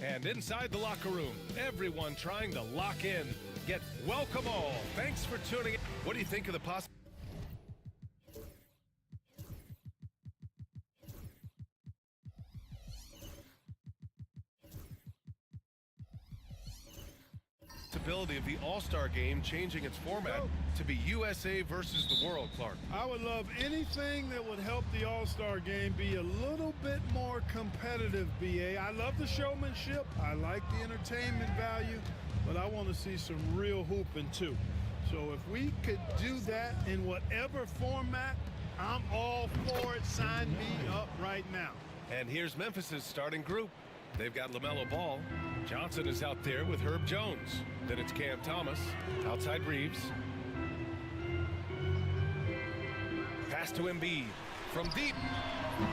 And inside the locker room, everyone trying to lock in. Get welcome all. Thanks for tuning in. What do you think of the possibility? Of the All-Star game changing its format to be USA versus the world, Clark. I would love anything that would help the All-Star game be a little bit more competitive, BA. I love the showmanship. I like the entertainment value, but I want to see some real hooping too. So if we could do that in whatever format, I'm all for it. Sign me up right now. And here's Memphis's starting group. They've got LaMelo Ball. Johnson is out there with Herb Jones. Then it's Cam Thomas. Outside Reeves. Pass to Embiid. From deep.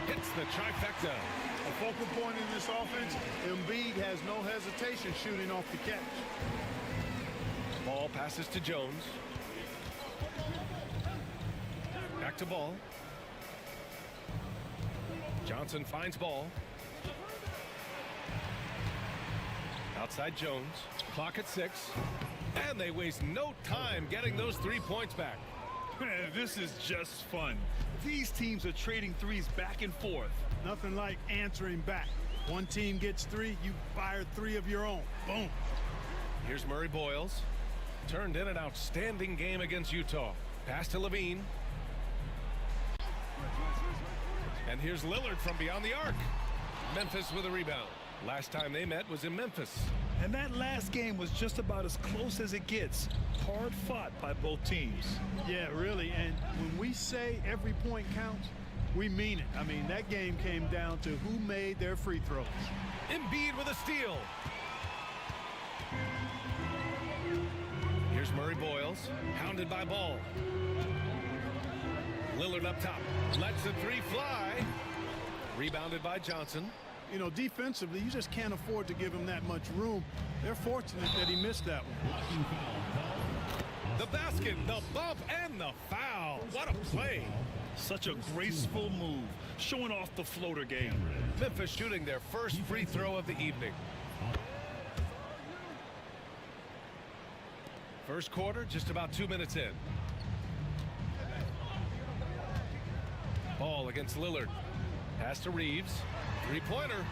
Hits the trifecta. A focal point in this offense, Embiid has no hesitation shooting off the catch. Ball passes to Jones. Back to Ball. Johnson finds Ball. Outside Jones. Clock at 6. And they waste no time getting those 3 points back. Man, this is just fun. These teams are trading threes back and forth. Nothing like answering back. One team gets 3, you fire 3 of your own. Boom. Here's Murray Boyles. Turned in an outstanding game against Utah. Pass to Levine. And here's Lillard from beyond the arc. Memphis with a rebound. Last time they met was in Memphis. And that last game was just about as close as it gets. Hard fought by both teams. Yeah, really. And when we say every point counts, we mean it. I mean, that game came down to who made their free throws. Embiid with a steal. Here's Murray Boyles, hounded by Ball. Lillard up top. Lets the 3 fly. Rebounded by Johnson. You know, defensively, you just can't afford to give him that much room. They're fortunate that he missed that one. The basket, the bump, and the foul. What a play. Such a graceful move, showing off the floater game. Memphis shooting their first free throw of the evening. First quarter, just about 2 minutes in. Ball against Lillard. Pass to Reeves. Three-pointer.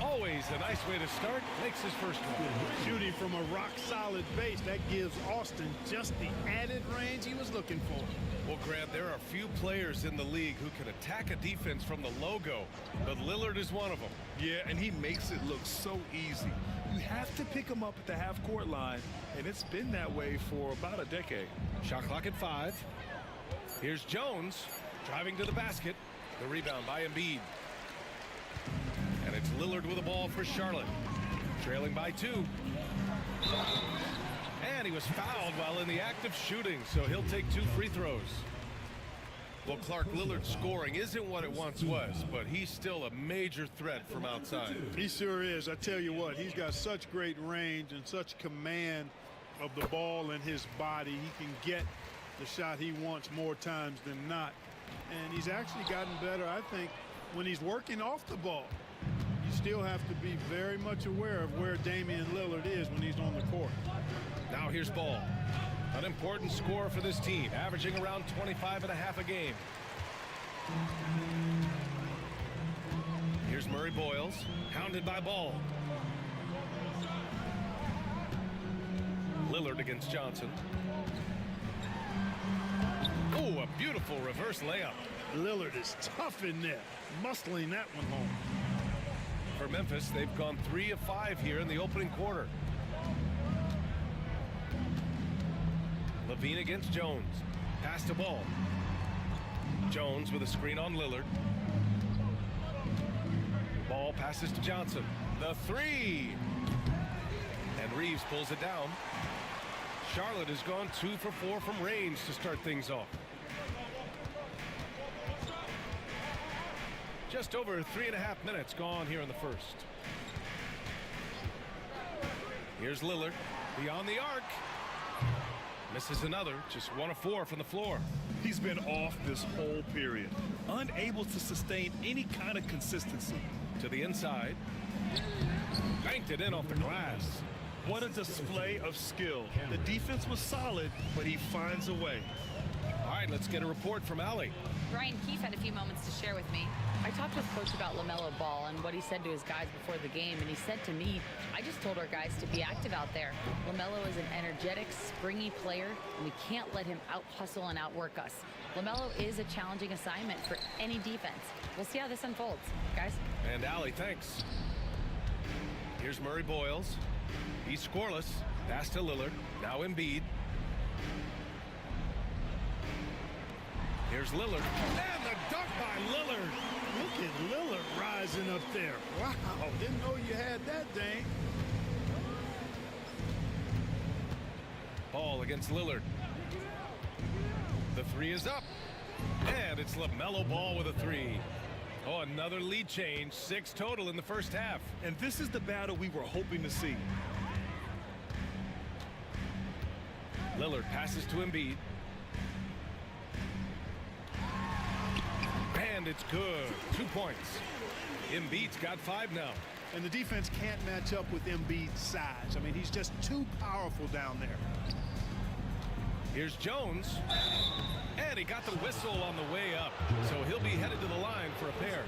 Always a nice way to start. Makes his first one. Shooting from a rock-solid base, that gives Austin just the added range he was looking for. Well, Grant, there are few players in the league who can attack a defense from the logo, but Lillard is one of them. Yeah, and he makes it look so easy. You have to pick him up at the half-court line, and it's been that way for about a decade. Shot clock at 5. Here's Jones driving to the basket. The rebound by Embiid. And it's Lillard with the ball for Charlotte. Trailing by 2. And he was fouled while in the act of shooting, so he'll take 2 free throws. Well, Clark, Lillard's scoring isn't what it once was, but he's still a major threat from outside. He sure is. I tell you what, he's got such great range and such command of the ball in his body. He can get the shot he wants more times than not. And he's actually gotten better, I think, when he's working off the ball. You still have to be very much aware of where Damian Lillard is when he's on the court. Now here's Ball. An important score for this team, averaging around 25.5 a game. Here's Murray Boyles, hounded by Ball. Lillard against Johnson. Oh, a beautiful reverse layup. Lillard is tough in there, muscling that one home. For Memphis, they've gone 3 of 5 here in the opening quarter. Levine against Jones. Pass to Ball. Jones with a screen on Lillard. Ball passes to Johnson. The 3. And Reeves pulls it down. Charlotte has gone 2 for 4 from range to start things off. Just over 3.5 minutes gone here in the first. Here's Lillard beyond the arc. Misses another, just 1 of 4 from the floor. He's been off this whole period, unable to sustain any kind of consistency. To the inside. Banked it in off the glass. What a display of skill. The defense was solid, but he finds a way. All right, let's get a report from Allie. Brian Keefe had a few moments to share with me. I talked with Coach about LaMelo Ball and what he said to his guys before the game, and he said to me, I just told our guys to be active out there. LaMelo is an energetic, springy player, and we can't let him out-hustle and outwork us. LaMelo is a challenging assignment for any defense. We'll see how this unfolds, guys. And Allie, thanks. Here's Murray Boyles. He's scoreless. Pass to Lillard. Now Embiid. Here's Lillard. And the dunk by Lillard. Look at Lillard rising up there. Wow, didn't know you had that, Dane. Ball against Lillard. The three is up. And it's LaMelo Ball with a three. Oh, another lead change. 6 total in the first half. And this is the battle we were hoping to see. Lillard passes to Embiid. And it's good. 2 points. Embiid's got 5 now. And the defense can't match up with Embiid's size. I mean, he's just too powerful down there. Here's Jones. And he got the whistle on the way up. So he'll be headed to the line for a pair.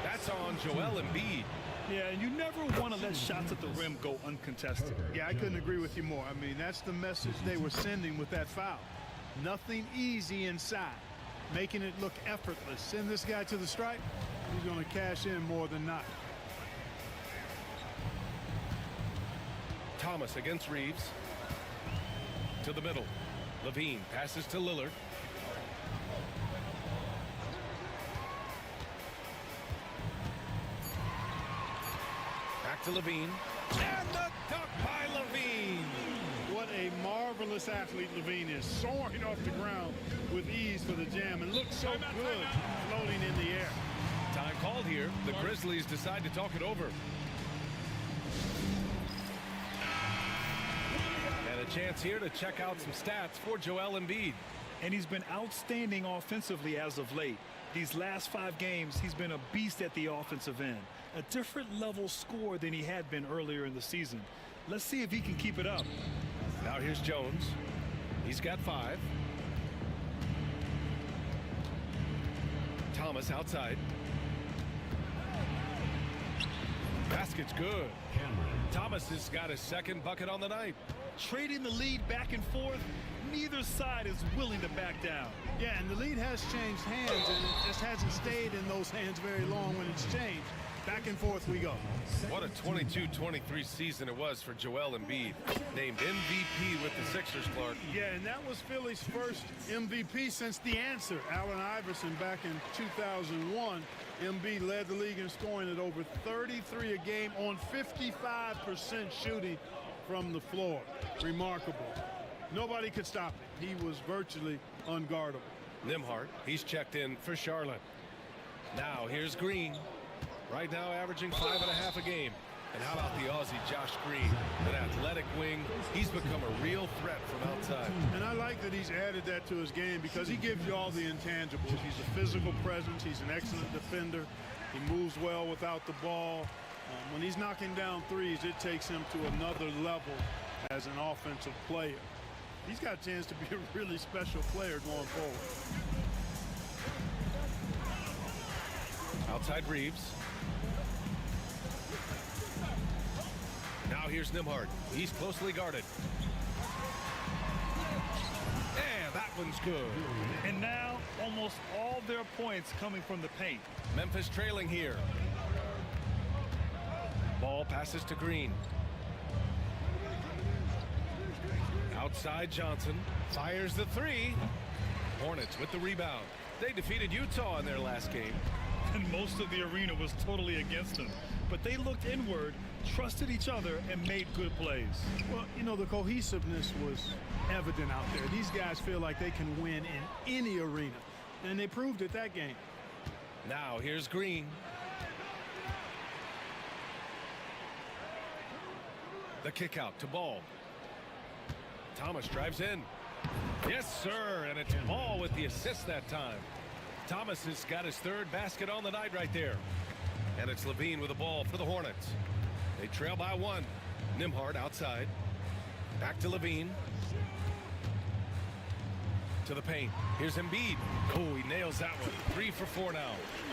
That's on Joel Embiid. Yeah, and you never want to let shots at the rim go uncontested. Yeah, I couldn't agree with you more. I mean, that's the message they were sending with that foul. Nothing easy inside, making it look effortless. Send this guy to the stripe, he's going to cash in more than not. Thomas against Reeves. To the middle. Levine passes to Lillard. Back to Levine. And the dunk by Levine. What a marvelous athlete Levine is, soaring off the ground with ease for the jam and looks so good floating in the air. Time called here. The Grizzlies decide to talk it over. And a chance here to check out some stats for Joel Embiid. And he's been outstanding offensively as of late. These last 5 games, he's been a beast at the offensive end. A different level score than he had been earlier in the season. Let's see if he can keep it up. Now here's Jones. He's got 5. Thomas outside. Basket's good. Thomas has got his 2nd bucket on the night. Trading the lead back and forth, neither side is willing to back down. Yeah, and the lead has changed hands, and it just hasn't stayed in those hands very long when it's changed. Back and forth we go. What a 22-23 season it was for Joel Embiid. Named MVP with the Sixers, Clark. Yeah, and that was Philly's first MVP since the answer, Allen Iverson, back in 2001. Embiid led the league in scoring at over 33 a game on 55% shooting from the floor. Remarkable. Nobody could stop it. He was virtually unguardable. Nembhard, he's checked in for Charlotte. Now here's Green. Right now averaging 5.5 a game. And how about the Aussie Josh Green? An athletic wing. He's become a real threat from outside. And I like that he's added that to his game because he gives you all the intangibles. He's a physical presence. He's an excellent defender. He moves well without the ball. When he's knocking down threes, it takes him to another level as an offensive player. He's got a chance to be a really special player going forward. Outside Reeves. Now here's Nembhard. He's closely guarded. And that one's good. And now almost all their points coming from the paint. Memphis trailing here. Ball passes to Green. Outside Johnson. Fires the 3. Hornets with the rebound. They defeated Utah in their last game. And most of the arena was totally against them. But they looked inward, trusted each other, and made good plays. Well, you know, the cohesiveness was evident out there. These guys feel like they can win in any arena. And they proved it that game. Now here's Green. The kick out to Ball. Thomas drives in. Yes, sir, and it's Ball with the assist that time. Thomas has got his third basket on the night right there. And it's Levine with the ball for the Hornets. They trail by one. Nembhard outside. Back to Levine. To the paint. Here's Embiid. Oh, he nails that one. 3 for 4 now.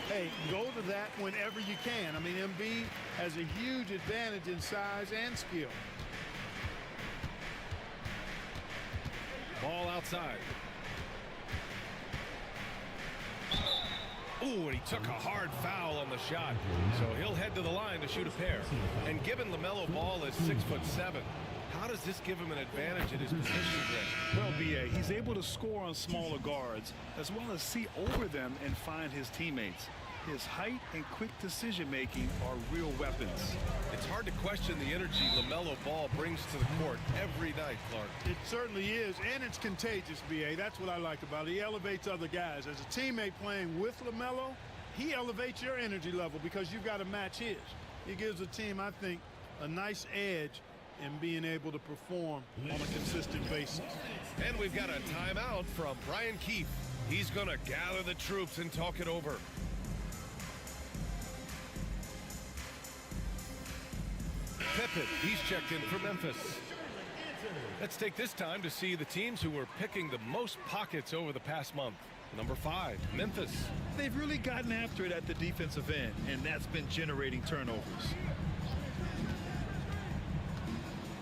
Hey, go to that whenever you can. I mean, Embiid has a huge advantage in size and skill. Ball outside. Ooh, and he took a hard foul on the shot. So he'll head to the line to shoot a pair. And given LaMelo Ball is 6'7", how does this give him an advantage in his position, Greg? Well, B.A., he's able to score on smaller guards as well as see over them and find his teammates. His height and quick decision-making are real weapons. It's hard to question the energy LaMelo Ball brings to the court every night, Clark. It certainly is, and it's contagious, B.A. That's what I like about it. He elevates other guys. As a teammate playing with LaMelo, he elevates your energy level because you've got to match his. He gives the team, I think, a nice edge in being able to perform on a consistent basis. And we've got a timeout from Brian Keefe. He's going to gather the troops and talk it over. Pippen, he's checked in for Memphis. Let's take this time to see the teams who were picking the most pockets over the past month. Number 5, Memphis. They've really gotten after it at the defensive end, and that's been generating turnovers.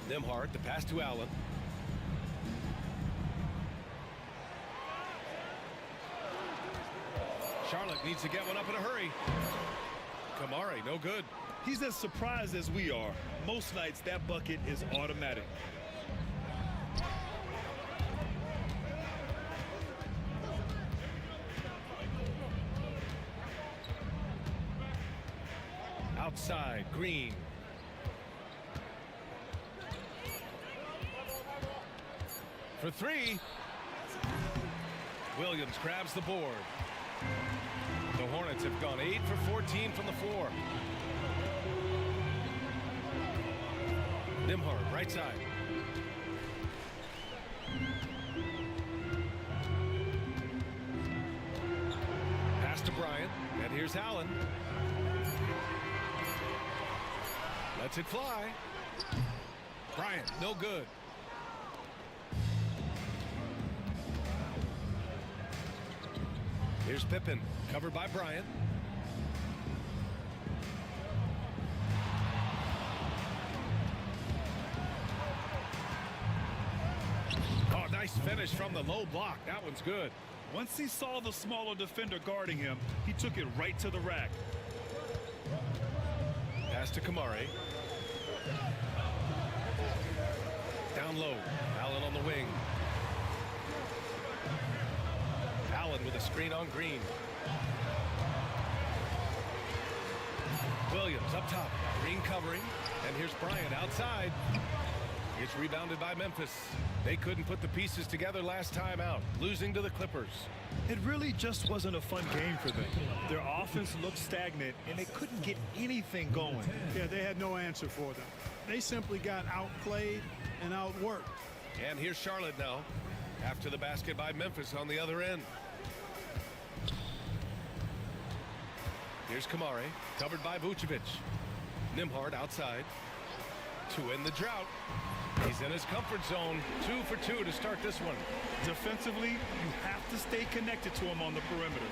Nembhard, the pass to Allen. Charlotte needs to get one up in a hurry. Kamari, no good. He's as surprised as we are. Most nights that bucket is automatic. Outside, Green. For 3. Williams grabs the board. The Hornets have gone 8 for 14 from the floor. Nembhard, right side. Pass to Bryant, and here's Allen. Lets it fly. Bryant, no good. Here's Pippen, covered by Bryant. Oh, nice finish from the low block. That one's good. Once he saw the smaller defender guarding him, he took it right to the rack. Pass to Kamari. Down low. Allen on the wing. Allen with a screen on Green. Williams up top. Green covering. And here's Bryant outside. It's rebounded by Memphis. They couldn't put the pieces together last time out, losing to the Clippers. It really just wasn't a fun game for them. Their offense looked stagnant, and they couldn't get anything going. Yeah, they had no answer for them. They simply got outplayed and outworked. And here's Charlotte now, after the basket by Memphis on the other end. Here's Kamari, covered by Vucevic. Nembhard outside to end the drought. He's in his comfort zone. 2 for 2 to start this one. Defensively, you have to stay connected to him on the perimeter.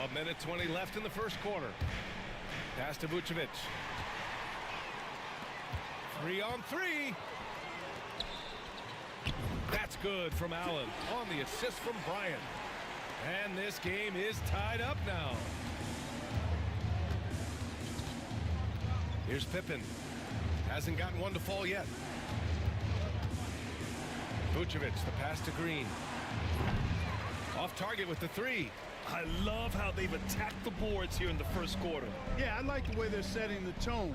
A minute 20 left in the first quarter. Pass to Vucevic. 3 on 3. That's good from Allen on the assist from Bryant. And this game is tied up now. Here's Pippen. Hasn't gotten one to fall yet. Vucevic, the pass to Green. Off target with the 3. I love how they've attacked the boards here in the first quarter. Yeah, I like the way they're setting the tone.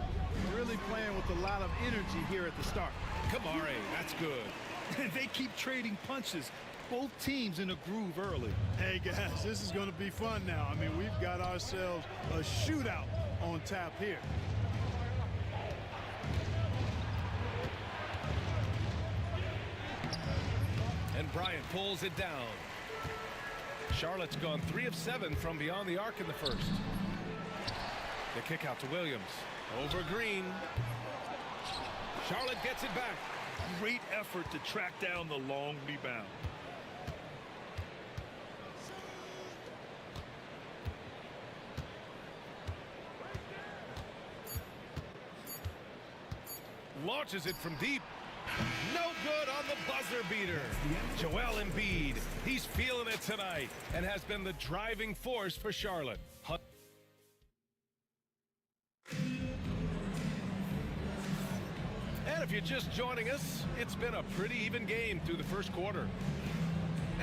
Really playing with a lot of energy here at the start. Kamari, that's good. They keep trading punches. Both teams in a groove early. Hey, guys, this is going to be fun now. I mean, we've got ourselves a shootout on tap here. and Bryant pulls it down. Charlotte's gone 3 of 7 from beyond the arc in the first. The kick out to Williams. Over Green. Charlotte gets it back. Great effort to track down the long rebound. Launches it from deep. No good on the buzzer beater. Joel Embiid. He's feeling it tonight and has been the driving force for Charlotte. And if you're just joining us, it's been a pretty even game through the first quarter.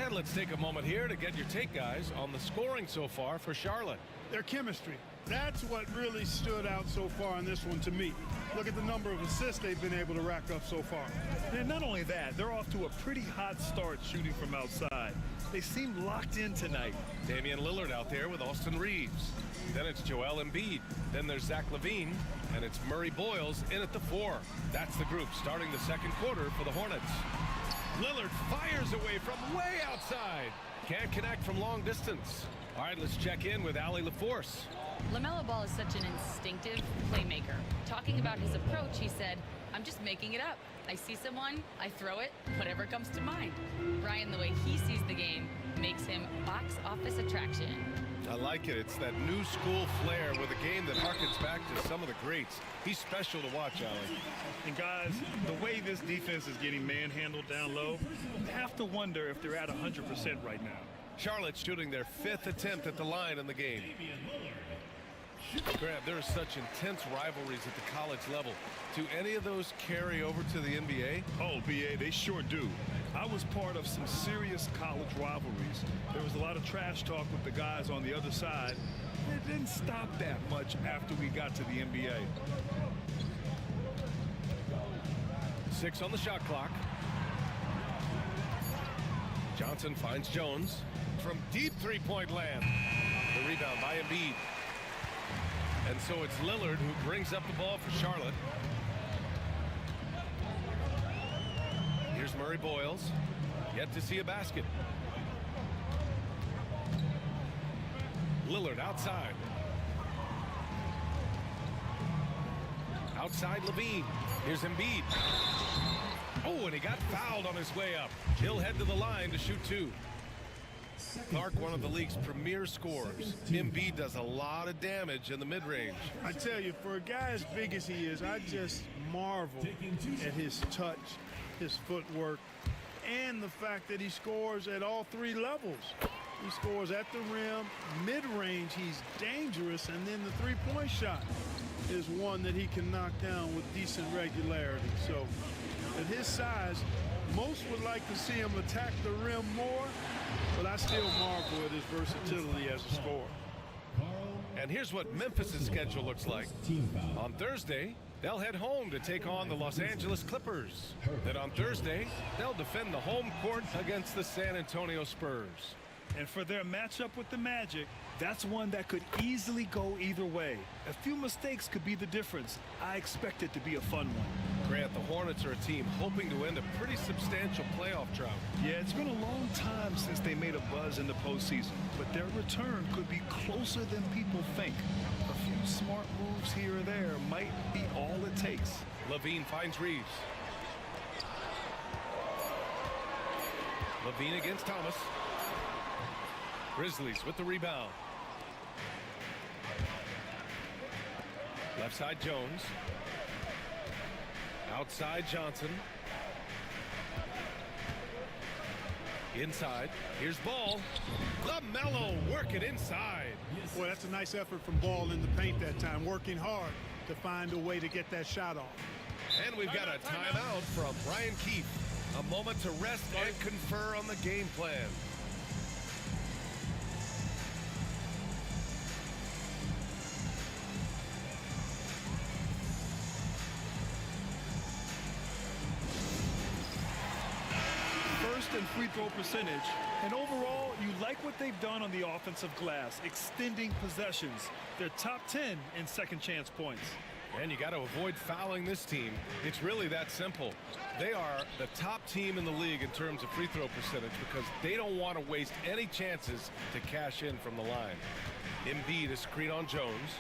And let's take a moment here to get your take, guys, on the scoring so far for Charlotte. Their chemistry. That's what really stood out so far in this one to me. Look at the number of assists they've been able to rack up so far. And not only that, they're off to a pretty hot start shooting from outside. They seem locked in tonight. Damian Lillard out there with Austin Reeves. Then it's Joel Embiid. Then there's Zach LaVine. And it's Murray Boyles in at the 4. That's the group starting the second quarter for the Hornets. Lillard fires away from way outside. Can't connect from long distance. All right, let's check in with Allie LaForce. LaMelo Ball is such an instinctive playmaker. Talking about his approach, he said, "I'm just making it up. I see someone, I throw it, whatever comes to mind." Brian, the way he sees the game makes him box office attraction. I like it. It's that new school flair with a game that harkens back to some of the greats. He's special to watch, Allie. And guys, the way this defense is getting manhandled down low, you have to wonder if they're at 100% right now. Charlotte shooting their 5th attempt at the line in the game. Grant, there are such intense rivalries at the college level. Do any of those carry over to the NBA? Oh, BA, they sure do. I was part of some serious college rivalries. There was a lot of trash talk with the guys on the other side. It didn't stop that much after we got to the NBA. 6 on the shot clock. Johnson finds Jones from deep three-point land. The rebound by Embiid. And so it's Lillard who brings up the ball for Charlotte. Here's Murray Boyles. Yet to see a basket. Lillard outside. Outside LaVine. Here's Embiid. Oh, and he got fouled on his way up. He'll head to the line to shoot 2. Clark, one of the league's premier scorers. Embiid does a lot of damage in the mid-range. I tell you, for a guy as big as he is, I just marvel at his touch, his footwork, and the fact that he scores at all 3 levels. He scores at the rim, mid-range, he's dangerous, and then the three-point shot is one that he can knock down with decent regularity. So at his size, most would like to see him attack the rim more, but I still marvel at his versatility as a scorer. And here's what Memphis' schedule looks like. On Thursday, they'll head home to take on the Los Angeles Clippers. Then on Thursday, they'll defend the home court against the San Antonio Spurs. And for their matchup with the Magic, that's one that could easily go either way. A few mistakes could be the difference. I expect it to be a fun one. Grant, the Hornets are a team hoping to end a pretty substantial playoff drought. Yeah, it's been a long time since they made a buzz in the postseason, but their return could be closer than people think. A few smart moves here or there might be all it takes. LaVine finds Reeves. LaVine against Thomas. Grizzlies with the rebound. Left side Jones. Outside Johnson. Inside. Here's Ball. LaMelo working inside. Boy, that's a nice effort from Ball in the paint that time, working hard to find a way to get that shot off. And we've got a timeout from Brian Keefe. A moment to rest and confer on the game plan. And free throw percentage, and overall you like what they've done on the offensive glass, extending possessions. They're top 10 in second chance points. And you got to avoid fouling this team. It's really that simple. They are the top team in the league in terms of free throw percentage because they don't want to waste any chances to cash in from the line. Embiid is screen on Jones.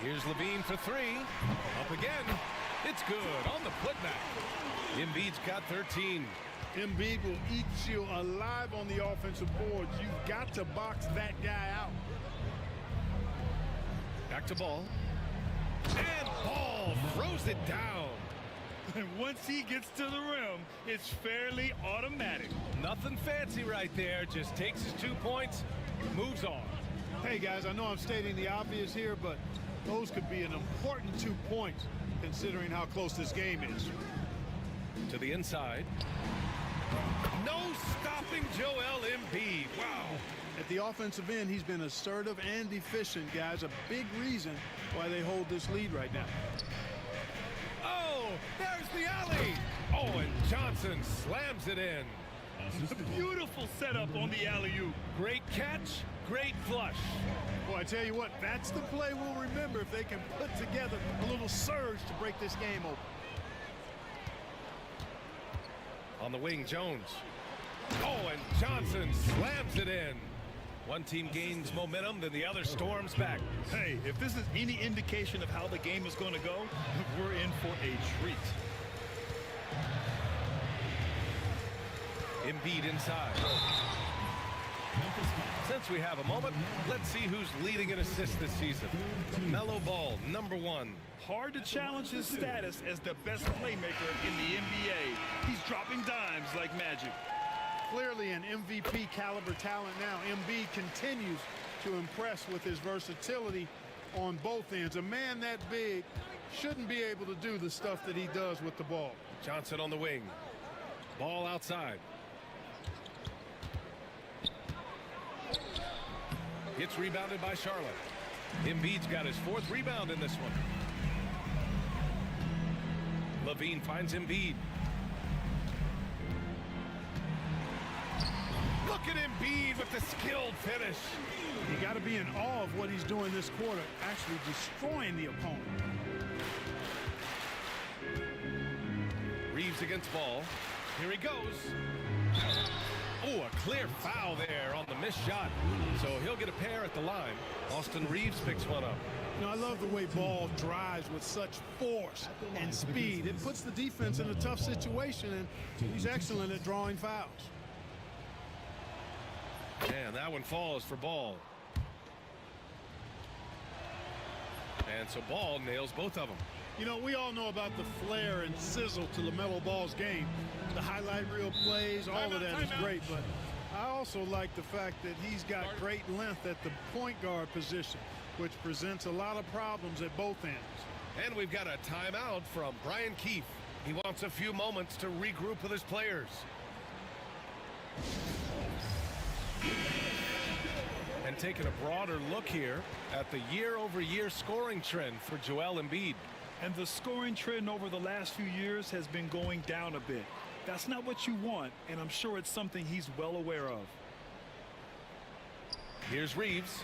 Here's Levine for three. Up again. It's good on the putback. Embiid's got 13. Embiid will eat you alive on the offensive boards. You've got to box that guy out. Back to Ball. And Ball throws it down. And once he gets to the rim, it's fairly automatic. Nothing fancy right there. Just takes his 2 points, moves on. Hey, guys, I know I'm stating the obvious here, but those could be an important 2 points considering how close this game is. To the inside. No stopping Joel Embiid. Wow. At the offensive end, he's been assertive and efficient, guys. A big reason why they hold this lead right now. Oh, there's the alley. Oh, and Johnson slams it in. Beautiful setup on the alley-oop. Great catch, great flush. Boy, I tell you what, that's the play we'll remember if they can put together a little surge to break this game open. On the wing, Jones. Oh, and Johnson slams it in. One team gains momentum, then the other storms back. Hey, if this is any indication of how the game is going to go, we're in for a treat. Embiid inside. Since we have a moment, let's see who's leading in assists this season. Melo Ball, #1. Hard to challenge his status as the best playmaker in the NBA. He's dropping dimes like magic. Clearly an MVP caliber talent now. Embiid continues to impress with his versatility on both ends. A man that big shouldn't be able to do the stuff that he does with the ball. Johnson on the wing. Ball outside. It's rebounded by Charlotte. Embiid's got his 4th rebound in this one. Levine finds Embiid. Look at Embiid with the skilled finish. You got to be in awe of what he's doing this quarter, actually destroying the opponent. Reeves against Ball. Here he goes. Oh, a clear foul there on the missed shot. So he'll get a pair at the line. Austin Reeves picks one up. You know, I love the way Ball drives with such force and speed. It puts the defense in a tough situation, and he's excellent at drawing fouls. And that one falls for Ball. And so Ball nails both of them. You know, we all know about the flair and sizzle to LaMelo Ball's game. The highlight reel plays, all of that is great, but I also like the fact that he's got great length at the point guard position, which presents a lot of problems at both ends. And we've got a timeout from Brian Keefe. He wants a few moments to regroup with his players. And taking a broader look here at the year-over-year scoring trend for Joel Embiid. And the scoring trend over the last few years has been going down a bit. That's not what you want, and I'm sure it's something he's well aware of. Here's Reeves.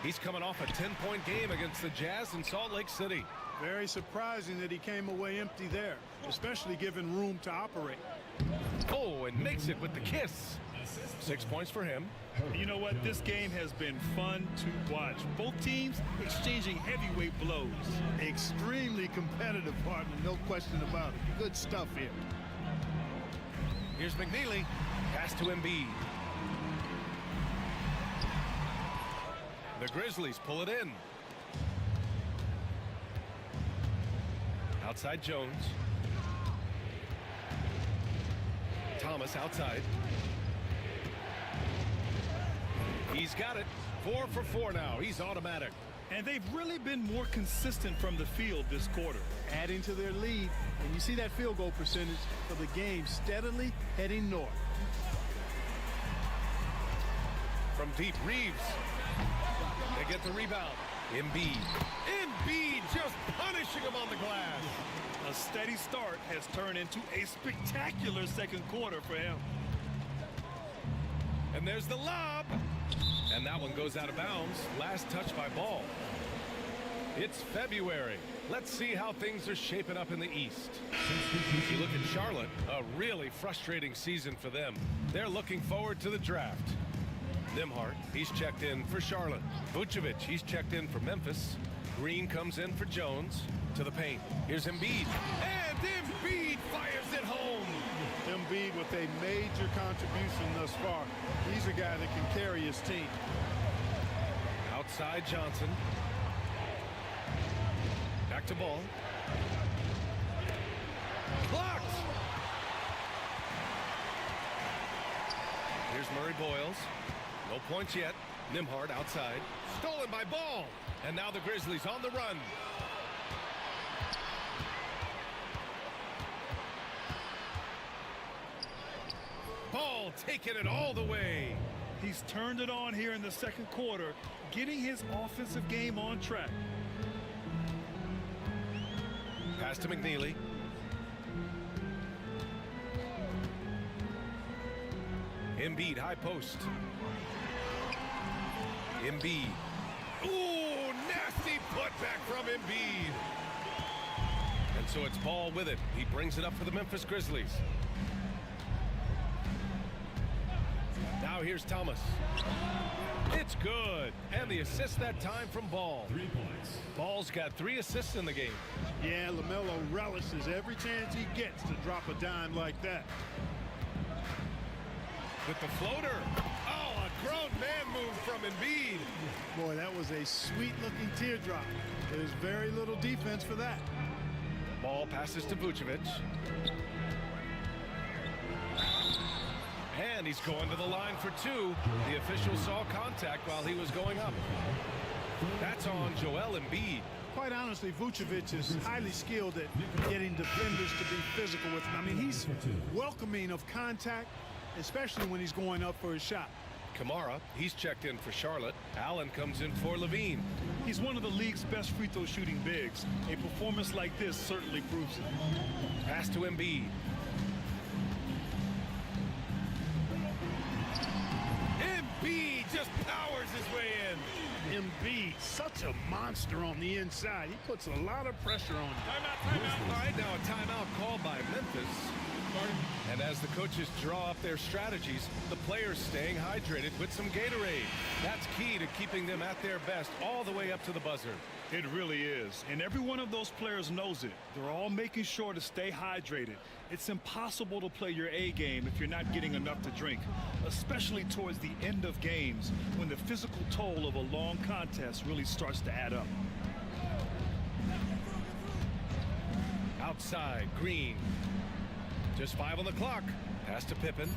He's coming off a 10-point game against the Jazz in Salt Lake City. Very surprising that he came away empty there, especially given room to operate. Oh, and makes it with the kiss. 6 points for him. You know what? This game has been fun to watch. Both teams exchanging heavyweight blows. Extremely competitive, partner, no question about it. Good stuff here. Here's McNeely. Pass to Embiid. The Grizzlies pull it in. Outside Jones. Thomas outside. He's got it. 4 for 4 now. He's automatic. And they've really been more consistent from the field this quarter. Adding to their lead, and you see that field goal percentage for the game steadily heading north. From deep, Reeves. They get the rebound. Embiid. Embiid just punishing him on the glass. A steady start has turned into a spectacular second quarter for him. And there's the lob. And that one goes out of bounds. Last touch by Ball. It's February. Let's see how things are shaping up in the East. You look at Charlotte, a really frustrating season for them. They're looking forward to the draft. Nimhart, he's checked in for Charlotte. Vucevic, he's checked in for Memphis. Green comes in for Jones. To the paint. Here's Embiid. And Embiid fires it home. Embiid with a major contribution thus far. He's a guy that can carry his team. Outside Johnson. Back to Ball. Blocked. Here's Murray Boyles. No points yet. Nimhart outside. Stolen by Ball. And now the Grizzlies on the run. Ball taking it all the way. He's turned it on here in the second quarter, getting his offensive game on track. Pass to McNeely. Embiid, high post. Embiid. Ooh, nasty putback from Embiid. And so it's Ball with it. He brings it up for the Memphis Grizzlies. Now here's Thomas. It's good. And the assist that time from Ball. 3 points. Ball's got 3 assists in the game. Yeah, LaMelo relishes every chance he gets to drop a dime like that. With the floater. Oh, a grown man move from Embiid. Boy, that was a sweet-looking teardrop. There's very little defense for that. Ball passes to Vucevic. And he's going to the line for 2. The official saw contact while he was going up. That's on Joel Embiid. Quite honestly, Vucevic is highly skilled at getting defenders to be physical with him. I mean, he's welcoming of contact, especially when he's going up for his shot. Kamara, he's checked in for Charlotte. Allen comes in for Levine. He's one of the league's best free throw shooting bigs. A performance like this certainly proves it. Pass to Embiid. Embiid just powers his way in. Embiid, such a monster on the inside. He puts a lot of pressure on him. Timeout. All right, now a timeout called by Memphis. And as the coaches draw up their strategies, the players staying hydrated with some Gatorade. That's key to keeping them at their best all the way up to the buzzer. It really is. And every one of those players knows it. They're all making sure to stay hydrated. It's impossible to play your A game if you're not getting enough to drink, especially towards the end of games when the physical toll of a long contest really starts to add up. Outside, Green. Just 5 on the clock. Pass to Pippen.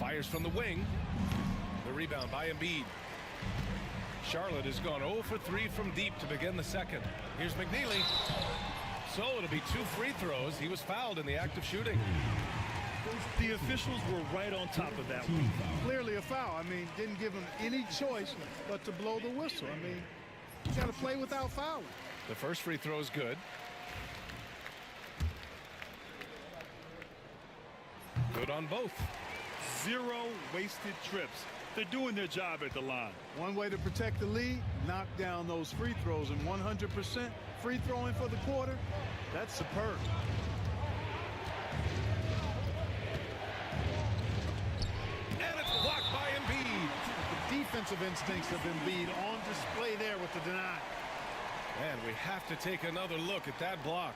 Fires from the wing. The rebound by Embiid. Charlotte has gone 0 for 3 from deep to begin the second. Here's McNeely. So it'll be 2 free throws. He was fouled in the act of shooting. The officials were right on top of that one. Clearly a foul. I mean, didn't give him any choice but to blow the whistle. I mean, you got to play without fouling. The first free throw is good. Good on both. 0 wasted trips. They're doing their job at the line. One way to protect the lead, knock down those free throws, and 100% free throwing for the quarter, that's superb. And it's blocked by Embiid. The defensive instincts of Embiid on display there with the deny. And we have to take another look at that block.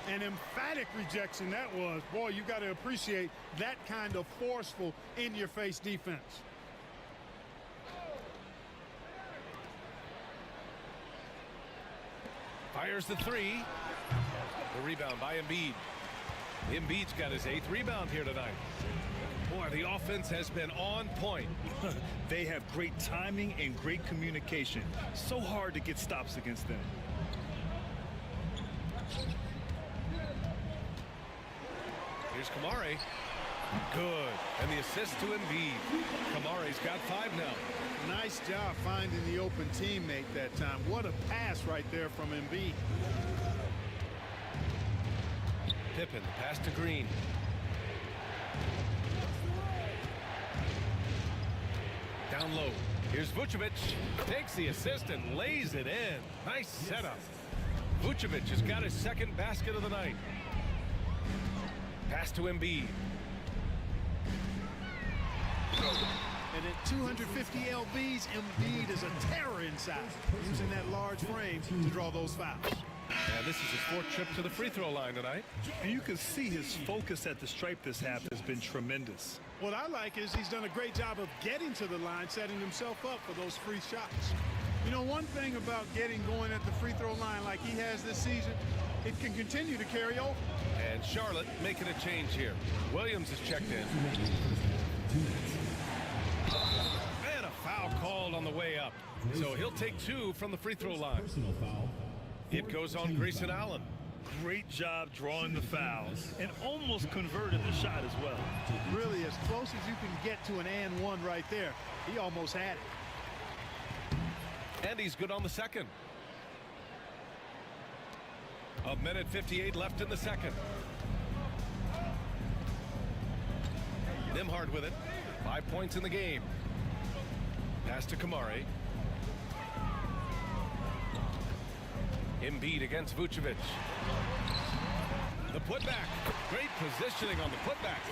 An emphatic rejection that was. Boy, you got to appreciate that kind of forceful in-your-face defense. Fires the 3. The rebound by Embiid. Embiid's got his 8th rebound here tonight. Boy, the offense has been on point. They have great timing and great communication. So hard to get stops against them. Here's Kamari. Good. And the assist to Embiid. Kamari's got 5 now. Nice job finding the open teammate that time. What a pass right there from Embiid. Pippen, pass to Green. Down low. Here's Vucevic. Takes the assist and lays it in. Nice setup. Vucevic has got his second basket of the night. Pass to Embiid. And at 250 lbs, Embiid is a terror inside, using that large frame to draw those fouls. And this is his fourth trip to the free throw line tonight. And you can see his focus at the stripe this half has been tremendous. What I like is he's done a great job of getting to the line, setting himself up for those free shots. You know, one thing about getting going at the free throw line like he has this season, it can continue to carry over. And Charlotte making a change here. Williams is checked in. And a foul called on the way up. So he'll take 2 from the free throw line. It goes on Grayson Allen. Great job drawing the foul and almost converted the shot as well. Really, as close as you can get to an and one right there. He almost had it. And he's good on the second. A minute 58 left in the second. Nembhard with it. 5 points in the game. Pass to Kamari. Embiid against Vucevic. The putback. Great positioning on the putback.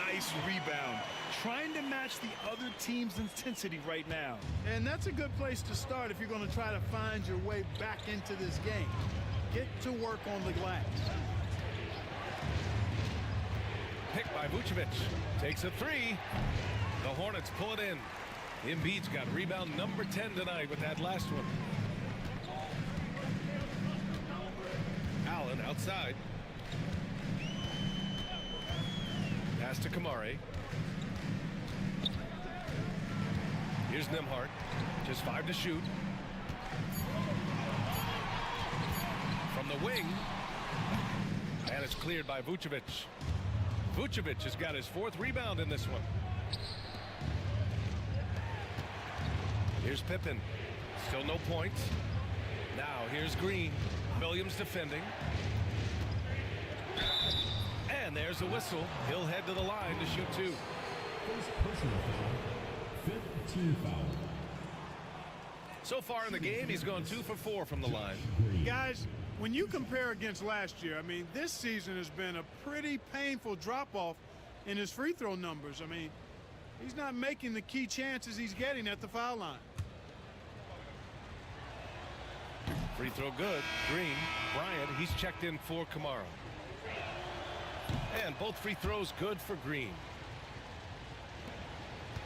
Nice rebound. Trying to match the other team's intensity right now. And that's a good place to start if you're going to try to find your way back into this game. Get to work on the glass. Picked by Vucevic. Takes a 3. The Hornets pull it in. Embiid's got rebound number 10 tonight with that last one. Allen outside. Pass to Kamari. Here's Nembhard. Just 5 to shoot. From the wing. And it's cleared by Vucevic. Vucevic has got his 4th rebound in this one. Here's Pippen. Still no points. Now here's Green. Williams defending. And there's a whistle. He'll head to the line to shoot 2. So far in the game, he's gone 2 for 4 from the line. Guys, when you compare against last year, I mean, this season has been a pretty painful drop-off in his free throw numbers. I mean, he's not making the key chances he's getting at the foul line. Free throw good. Green. Bryant, he's checked in for Kamara. And both free throws good for Green.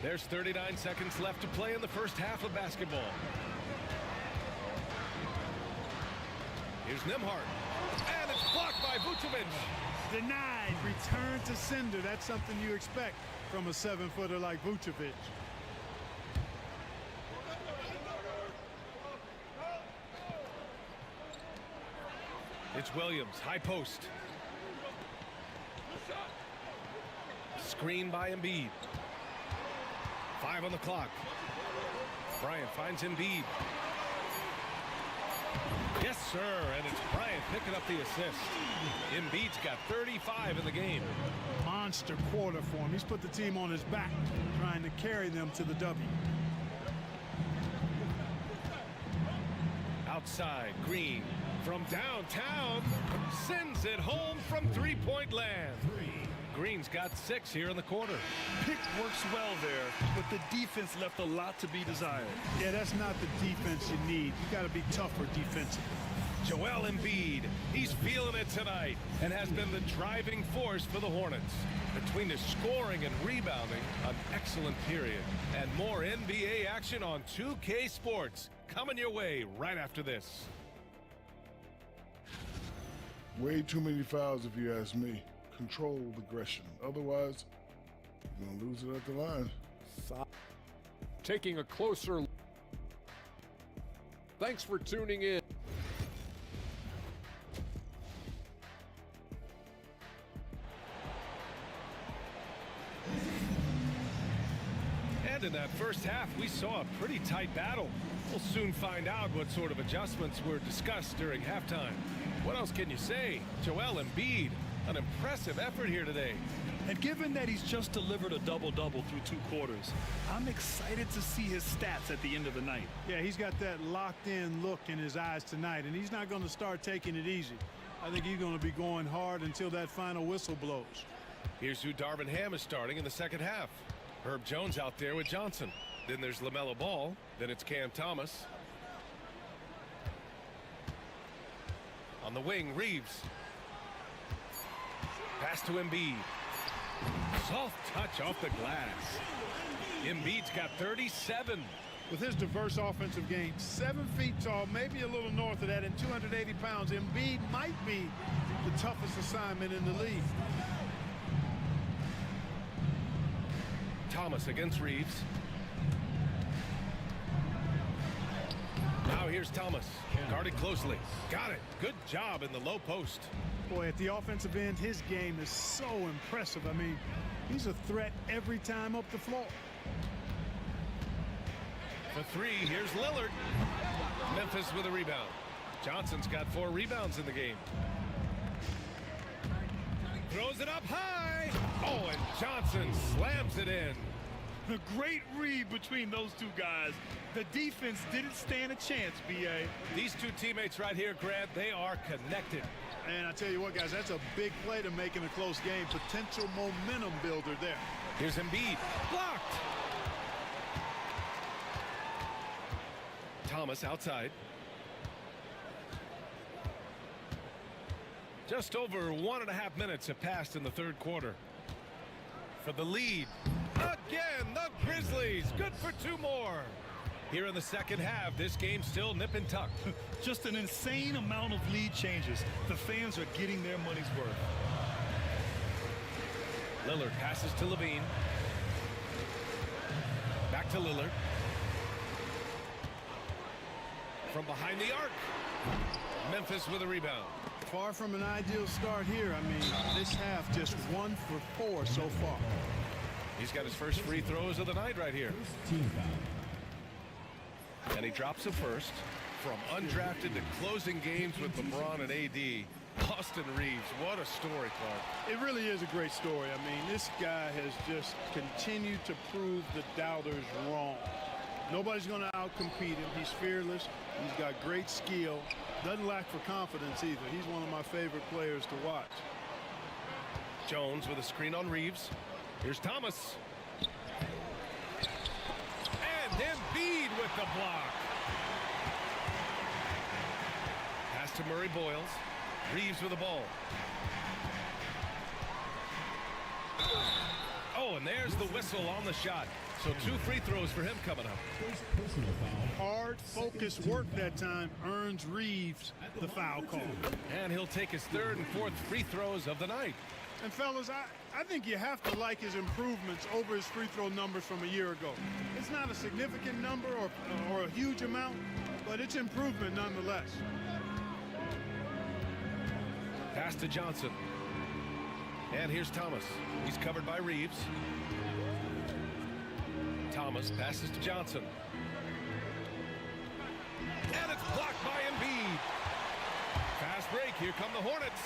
There's 39 seconds left to play in the first half of basketball. Here's Nembhard. And it's blocked by Vucevic. Denied. Return to sender. That's something you expect from a 7-footer like Vucevic. It's Williams. High post. Screen by Embiid. 5 on the clock. Bryant finds Embiid. Yes, sir. And it's Bryant picking up the assist. Embiid's got 35 in the game. Monster quarter for him. He's put the team on his back, trying to carry them to the W. Outside, Green from downtown sends it home from three-point land. Green's got 6 here in the quarter. Pick works well there, but the defense left a lot to be desired. Yeah, that's not the defense you need. You got to be tougher defensively. Joel Embiid, he's feeling it tonight and has been the driving force for the Hornets. Between his scoring and rebounding, an excellent period. And more NBA action on 2K Sports coming your way right after this. Way too many fouls if you ask me. Controlled aggression. Otherwise, you're going to lose it at the line. Taking a closer look. Thanks for tuning in. And in that first half, we saw a pretty tight battle. We'll soon find out what sort of adjustments were discussed during halftime. What else can you say? Joel Embiid, an impressive effort here today. And given that he's just delivered a double-double through 2 quarters, I'm excited to see his stats at the end of the night. Yeah, he's got that locked-in look in his eyes tonight, and he's not going to start taking it easy. I think he's going to be going hard until that final whistle blows. Here's who Darvin Ham is starting in the second half. Herb Jones out there with Johnson. Then there's LaMelo Ball. Then it's Cam Thomas. On the wing, Reeves. Pass to Embiid. Soft touch off the glass. Embiid's got 37. With his diverse offensive game, 7 feet tall, maybe a little north of that, and 280 pounds, Embiid might be the toughest assignment in the league. Thomas against Reeves. Now here's Thomas. Guarded closely. Got it. Good job in the low post. Boy, at the offensive end, his game is so impressive. I mean, he's a threat every time up the floor. For 3, here's Lillard. Memphis with a rebound. Johnson's got 4 rebounds in the game. Throws it up high. Oh, and Johnson slams it in. A great read between those 2 guys. The defense didn't stand a chance, B.A. These 2 teammates right here, Grant, they are connected. And I tell you what, guys, that's a big play to make in a close game. Potential momentum builder there. Here's Embiid. Blocked. Thomas outside. Just over 1.5 minutes have passed in the third quarter. For the lead. Again, the Grizzlies. Good for 2 more. Here in the second half, this game's still nip and tuck. Just an insane amount of lead changes. The fans are getting their money's worth. Lillard passes to Levine. Back to Lillard. From behind the arc. Memphis with a rebound. Far from an ideal start here. I mean, this half just 1 for 4 so far. He's got his first free throws of the night right here. And he drops a first. From undrafted to closing games with LeBron and AD. Austin Reeves, what a story, Clark. It really is a great story. I mean, this guy has just continued to prove the doubters wrong. Nobody's going to outcompete him. He's fearless. He's got great skill. Doesn't lack for confidence either. He's one of my favorite players to watch. Jones with a screen on Reeves. Here's Thomas. And Embiid with the block. Pass to Murray Boyles. Reeves with the ball. Oh, and there's the whistle on the shot. So 2 free throws for him coming up. Hard, focused work that time earns Reeves the foul call. And he'll take his 3rd and 4th free throws of the night. And fellas, I think you have to like his improvements over his free throw numbers from a year ago. It's not a significant number or a huge amount, but it's improvement nonetheless. Pass to Johnson. And here's Thomas. He's covered by Reeves. Thomas passes to Johnson. And it's blocked by Embiid. Fast break. Here come the Hornets.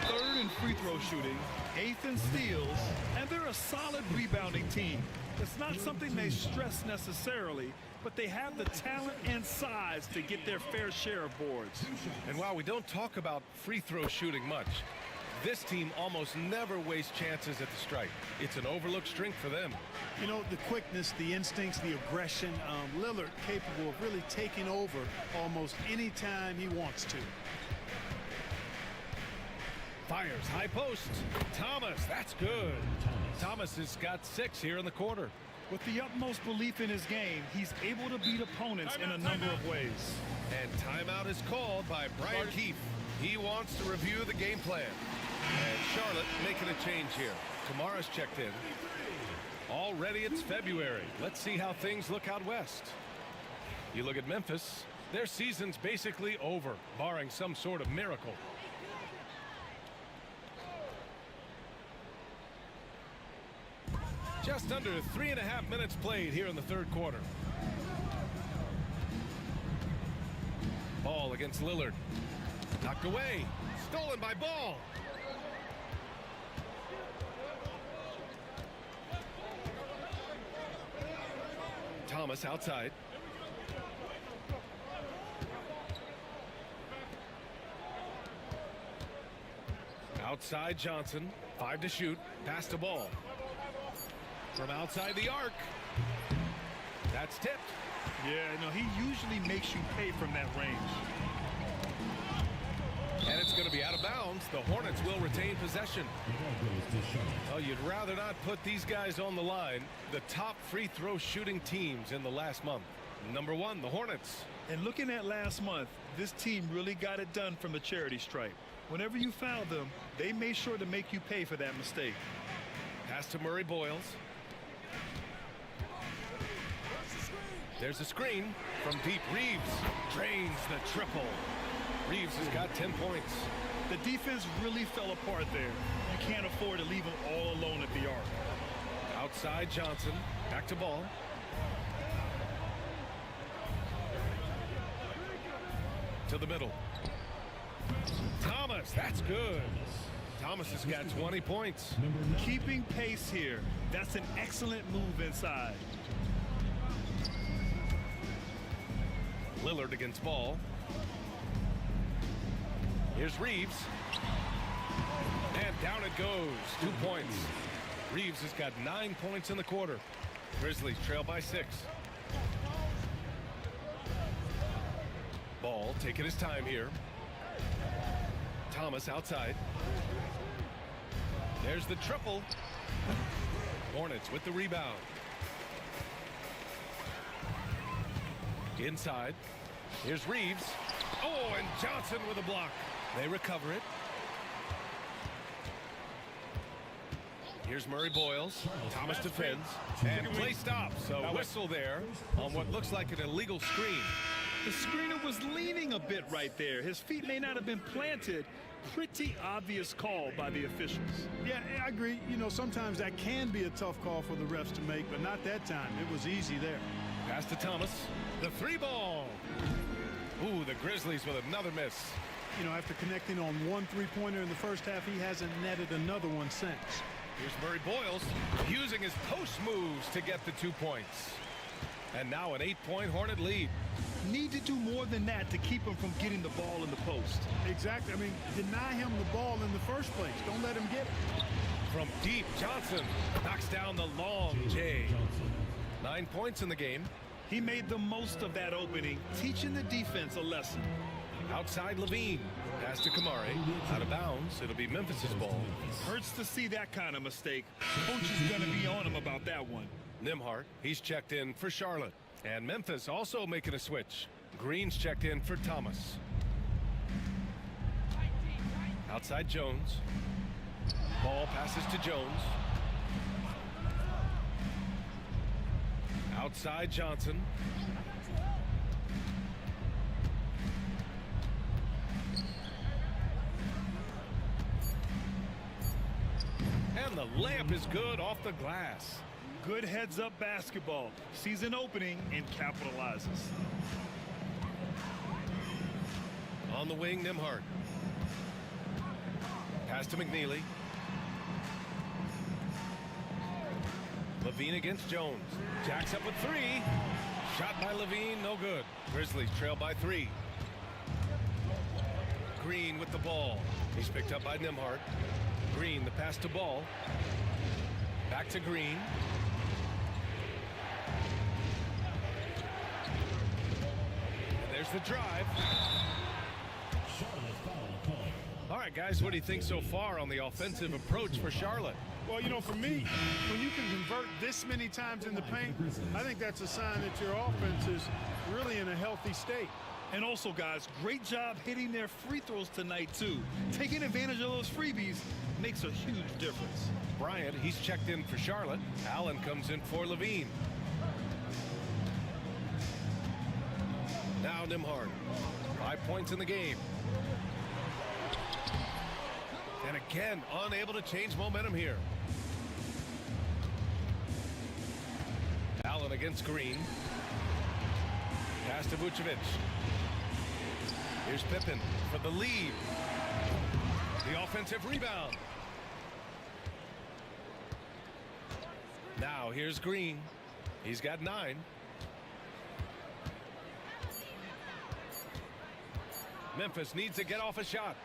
3rd in free throw shooting, 8th in steals, and they're a solid rebounding team. It's not something they stress necessarily, but they have the talent and size to get their fair share of boards. And while we don't talk about free throw shooting much, this team almost never wastes chances at the stripe. It's an overlooked strength for them. You know, the quickness, the instincts, the aggression, Lillard capable of really taking over almost any time he wants to. Fires high post. Thomas, that's good. Thomas has got 6 here in the quarter. With the utmost belief in his game, he's able to beat opponents in a number of ways. And timeout is called by Brian Keefe. He wants to review the game plan. And Charlotte making a change here. Kamara's checked in. Already it's February. Let's see how things look out west. You look at Memphis, their season's basically over, barring some sort of miracle. Just under 3.5 minutes played here in the third quarter. Ball against Lillard. Knocked away. Stolen by Ball. Thomas outside. Outside Johnson. 5 to shoot. Pass the ball. From outside the arc. That's tipped. Yeah, no, he usually makes you pay from that range. And it's going to be out of bounds. The Hornets will retain possession. Well, you'd rather not put these guys on the line. The top free throw shooting teams in the last month. Number 1, the Hornets. And looking at last month, this team really got it done from the charity stripe. Whenever you foul them, they made sure to make you pay for that mistake. Pass to Murray Boyles. There's a screen from deep. Reeves drains the triple. Reeves has got 10 points. The defense really fell apart there. You can't afford to leave them all alone at the arc. Outside Johnson. Back to ball. To the middle. Thomas, that's good. Thomas has got 20 points. Keeping pace here. That's an excellent move inside. Lillard against ball. Here's Reeves. And down it goes. 2 points. Reeves has got 9 points in the quarter. Grizzlies trail by 6. Ball taking his time here. Thomas outside. There's the triple. Hornets with the rebound. Inside. Here's Reeves. Oh, and Johnson with a block. They recover it. Here's Murray Boyles. Thomas defends. And play stops. So whistle there on what looks like an illegal screen. The screener was leaning a bit right there. His feet may not have been planted. Pretty obvious call by the officials. Yeah, I agree. You know, sometimes that can be a tough call for the refs to make, but not that time. It was easy there. Pass to Thomas. The 3 ball. Ooh, the Grizzlies with another miss. You know, after connecting on 1 3-pointer in the first half, he hasn't netted another one since. Here's Murray Boyles using his post moves to get the 2 points. And now an 8-point Hornet lead. Need to do more than that to keep him from getting the ball in the post. Exactly. I mean, deny him the ball in the first place. Don't let him get it. From deep, Johnson knocks down the long J. 9 points in the game. He made the most of that opening, teaching the defense a lesson. Outside Levine. Pass to Kamari. Out of bounds. It'll be Memphis's ball. Hurts to see that kind of mistake. Coach is going to be on him about that one. Nembhard, he's checked in for Charlotte. And Memphis also making a switch. Green's checked in for Thomas. Outside Jones. Ball passes to Jones. Outside Johnson. And the layup is good off the glass. Good heads-up basketball. Sees an opening and capitalizes. On the wing, Nembhard. Pass to McNeely. Levine against Jones. Jacks up with 3. Shot by Levine, no good. Grizzlies trail by 3. Green with the ball. He's picked up by Nembhard. Green, the pass to Ball. Back to Green. And there's the drive. All right, guys, what do you think so far on the offensive approach for Charlotte? Well, you know, for me, when you can convert this many times in the paint, I think that's a sign that your offense is really in a healthy state. And also, guys, great job hitting their free throws tonight, too. Taking advantage of those freebies makes a huge difference. Bryant, he's checked in for Charlotte. Allen comes in for Levine. Now Nembhard. 5 points in the game. And again, unable to change momentum here. Allen against Green. Pass to Vucevic. Here's Pippen for the lead. The offensive rebound. Now here's Green. He's got 9. Memphis needs to get off a shot.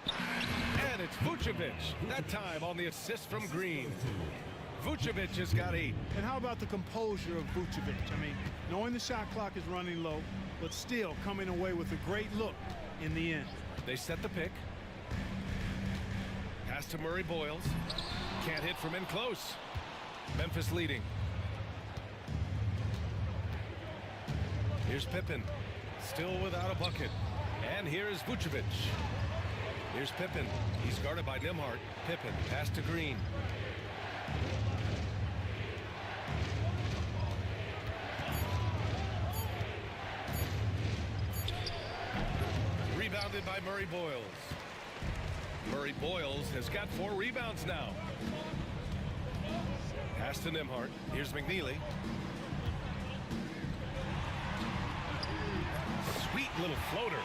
And it's Vucevic, that time on the assist from Green. Vucevic has got 8. And how about the composure of Vucevic? I mean, knowing the shot clock is running low, but still coming away with a great look in the end. They set the pick. Pass to Murray Boyles. Can't hit from in close. Memphis leading. Here's Pippen. Still without a bucket. And here's Vucevic. Here's Pippen. He's guarded by Nembhard. Pippen. Pass to Green. Rebounded by Murray Boyles. Murray Boyles has got 4 rebounds now. Pass to Nembhard. Here's McNeely. Sweet little floater.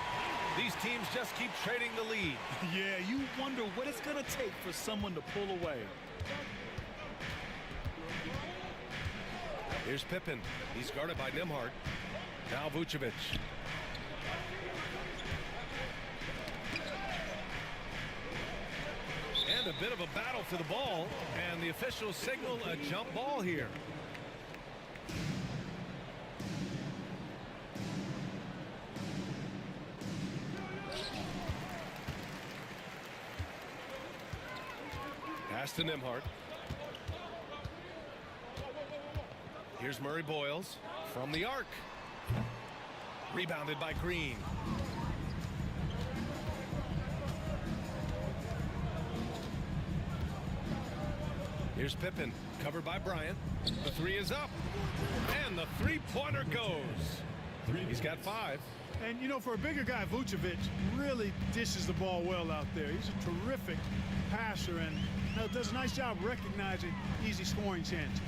These teams just keep trading the lead. Yeah, you wonder what it's going to take for someone to pull away. Here's Pippen. He's guarded by Nembhard. Now Vucevic. And a bit of a battle for the ball. And the officials signal a jump ball here. Pass to Nembhard. Here's Murray Boyles from the arc. Rebounded by Green. Here's Pippen, covered by Bryant. The 3 is up. And the 3-pointer goes. He's got 5. And, you know, for a bigger guy, Vucevic really dishes the ball well out there. He's a terrific passer and does a nice job recognizing easy scoring chances.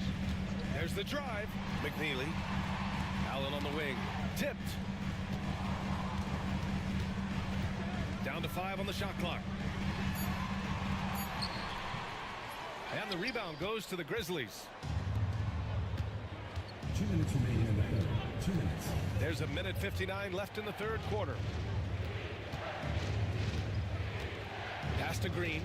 There's the drive. McNeely. Allen on the wing. Tipped. Down to 5 on the shot clock. And the rebound goes to the Grizzlies. 2 minutes remaining in the third. 2 minutes. There's a minute 59 left in the third quarter. Pass to Green.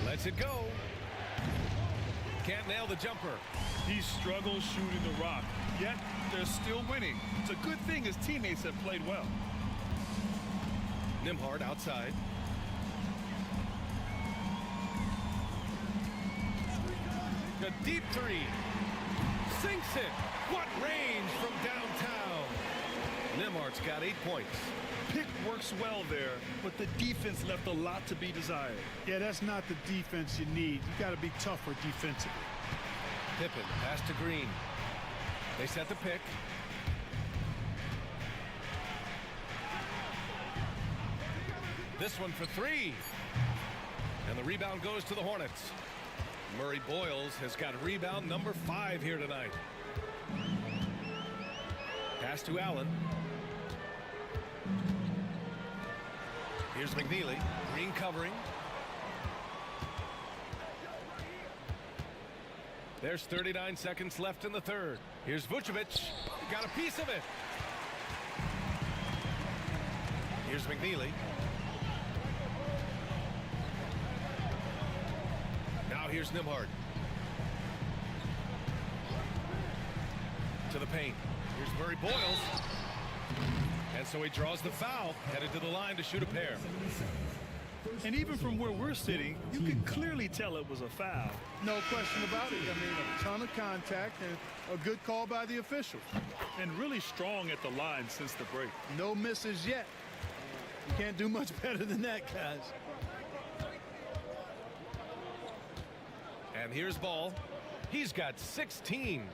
Lets it go. Can't nail the jumper. He struggles shooting the rock, yet they're still winning. It's a good thing his teammates have played well. Nembhard outside. A deep 3. Sinks it. What range from downtown. Nembhard's got 8 points. Pick works well there, but the defense left a lot to be desired. Yeah, that's not the defense you need. You got to be tougher defensively. Pippen, pass to Green. They set the pick. This one for 3. And the rebound goes to the Hornets. Murray Boyles has got rebound number 5 here tonight. Pass to Allen. Here's McNeely. Green covering. There's 39 seconds left in the third. Here's Vucevic. Got a piece of it. Here's McNeely. Now here's Nembhard. To the paint. Here's Murray Boyles. And so he draws the foul, headed to the line to shoot a pair. And even from where we're sitting, you can clearly tell it was a foul. No question about it. I mean, a ton of contact and a good call by the officials. And really strong at the line since the break. No misses yet. You can't do much better than that, guys. And here's Ball. He's got 16.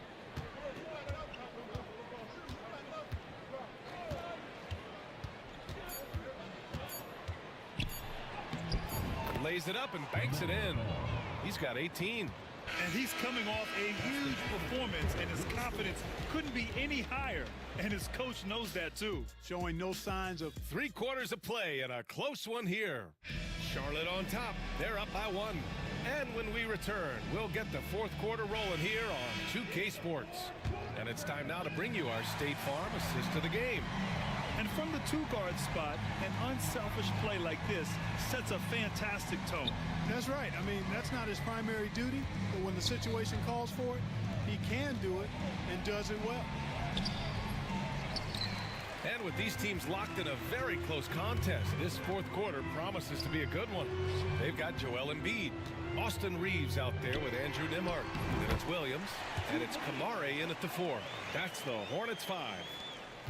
Lays it up and banks it in. He's got 18. And he's coming off a huge performance, and his confidence couldn't be any higher. And his coach knows that, too. Showing no signs of... 3 quarters of play and a close one here. Charlotte on top. They're up by 1. And when we return, we'll get the fourth quarter rolling here on 2K Sports. And it's time now to bring you our State Farm assist of the game. And from the two-guard spot, an unselfish play like this sets a fantastic tone. That's right. I mean, that's not his primary duty, but when the situation calls for it, he can do it and does it well. And with these teams locked in a very close contest, this fourth quarter promises to be a good one. They've got Joel Embiid, Austin Reeves out there with Andrew Nembhard. Then it's Williams, and it's Kamare in at the 4. That's the Hornets 5.